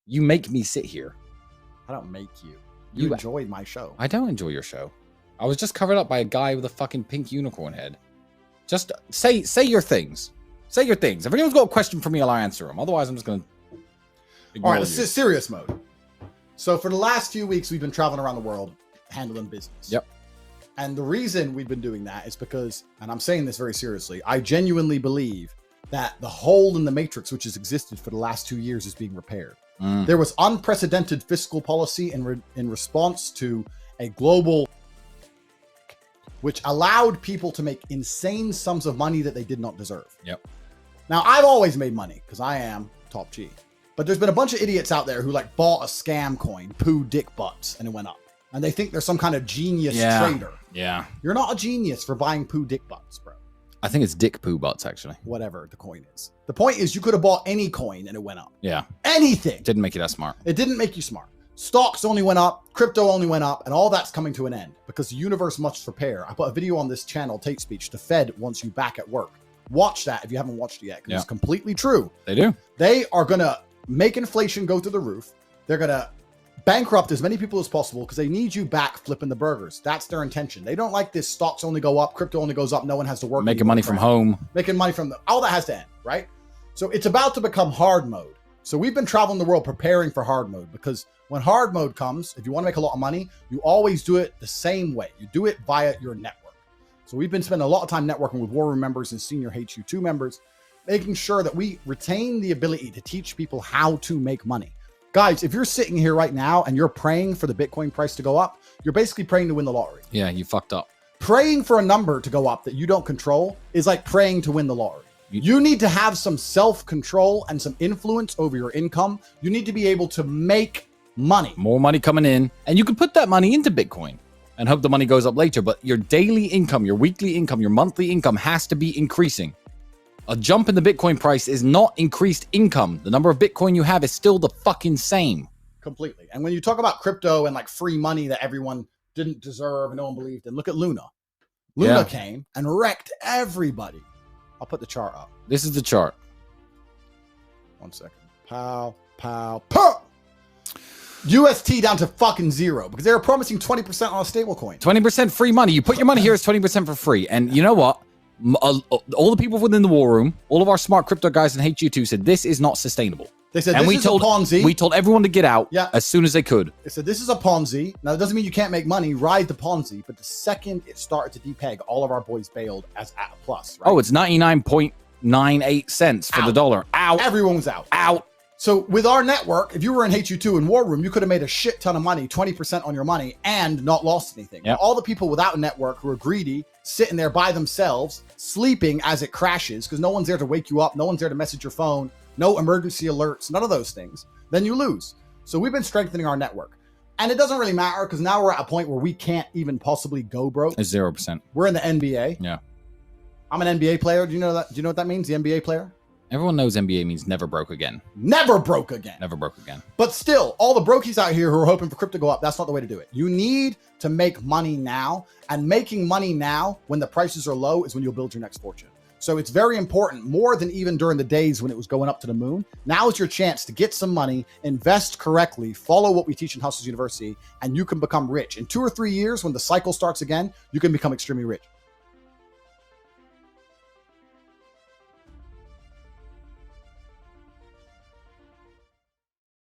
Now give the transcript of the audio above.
You make me sit here. I don't make you. You enjoyed my show. I don't enjoy your show. I was just covered up by a guy with a fucking pink unicorn head. Just say your things. Say your things. If anyone's got a question for me, I'll answer them. Otherwise, I'm just going to All right, this is serious mode. So for the last few weeks, we've been traveling around the world handling business. Yep. And the reason we've been doing that is because, and I'm saying this very seriously, I genuinely believe that the hole in the matrix, which has existed for the last 2 years, is being repaired. There was unprecedented fiscal policy in response to a global, which allowed people to make insane sums of money that they did not deserve. Yep. Now, I've always made money because I am top G. But there's been a bunch of idiots out there who like bought a scam coin, poo dick butts, and it went up. And they think they're some kind of genius trader. Yeah. You're not a genius for buying poo dick butts, bro. I think it's dick poo butts, actually. Whatever the coin is. The point is you could have bought any coin and it went up. Yeah. Anything. Didn't make you that smart. It didn't make you smart. Stocks only went up, crypto only went up, and all that's coming to an end because the universe must prepare. I put a video on this channel, Tate Speech. The Fed wants you back at work. Watch that if you haven't watched it yet, because it's completely true. They do. They are going to make inflation go through the roof. They're going to bankrupt as many people as possible because they need you back flipping the burgers. That's their intention. They don't like this stocks only go up, crypto only goes up, no one has to work. Making money from home. Making money from all that has to end, right? So it's about to become hard mode. So we've been traveling the world preparing for hard mode because when hard mode comes, if you want to make a lot of money, you always do it the same way. You do it via your network. So we've been spending a lot of time networking with War Room members and senior HU2 members, making sure that we retain the ability to teach people how to make money. Guys, if you're sitting here right now and you're praying for the Bitcoin price to go up, you're basically praying to win the lottery. Yeah, you fucked up. Praying for a number to go up that you don't control is like praying to win the lottery. You need to have some self-control and some influence over your income. You need to be able to make money. More money coming in. And you can put that money into Bitcoin and hope the money goes up later. But your daily income, your weekly income, your monthly income has to be increasing. A jump in the Bitcoin price is not increased income. The number of Bitcoin you have is still the fucking same. Completely. And when you talk about crypto and like free money that everyone didn't deserve and no one believed in, look at Luna. Luna came and wrecked everybody. I'll put the chart up. This is the chart. 1 second. Pow, pow, pow. UST down to fucking zero because they were promising 20% on a stable coin. 20% free money. You put your money here, it's 20% for free. And you know what? All the people within the war room, all of our smart crypto guys in HU2 said this is not sustainable. They said and this is a Ponzi. We told everyone to get out as soon as they could. They said this is a Ponzi. Now, it doesn't mean you can't make money. Ride the Ponzi. But the second it started to depeg, all of our boys bailed as at a plus. Right? Oh, it's 99.98 cents for the dollar. Out. Everyone was out. Out. So with our network, if you were in HU2 and War Room, you could have made a shit ton of money, 20% on your money, and not lost anything. Yep. All the people without a network who are greedy, sitting there by themselves, sleeping as it crashes, because no one's there to wake you up, no one's there to message your phone, no emergency alerts, none of those things, then you lose. So we've been strengthening our network. And it doesn't really matter, because now we're at a point where we can't even possibly go broke. It's 0%. We're in the NBA. Yeah. I'm an NBA player. Do you know that? Do you know what that means, the NBA player? Everyone knows NBA means never broke again. Never broke again. Never broke again. But still, all the brokies out here who are hoping for crypto to go up, that's not the way to do it. You need to make money now. And making money now when the prices are low is when you'll build your next fortune. So it's very important, more than even during the days when it was going up to the moon. Now is your chance to get some money, invest correctly, follow what we teach in Hustles University, and you can become rich. In 2 or 3 years, when the cycle starts again, you can become extremely rich.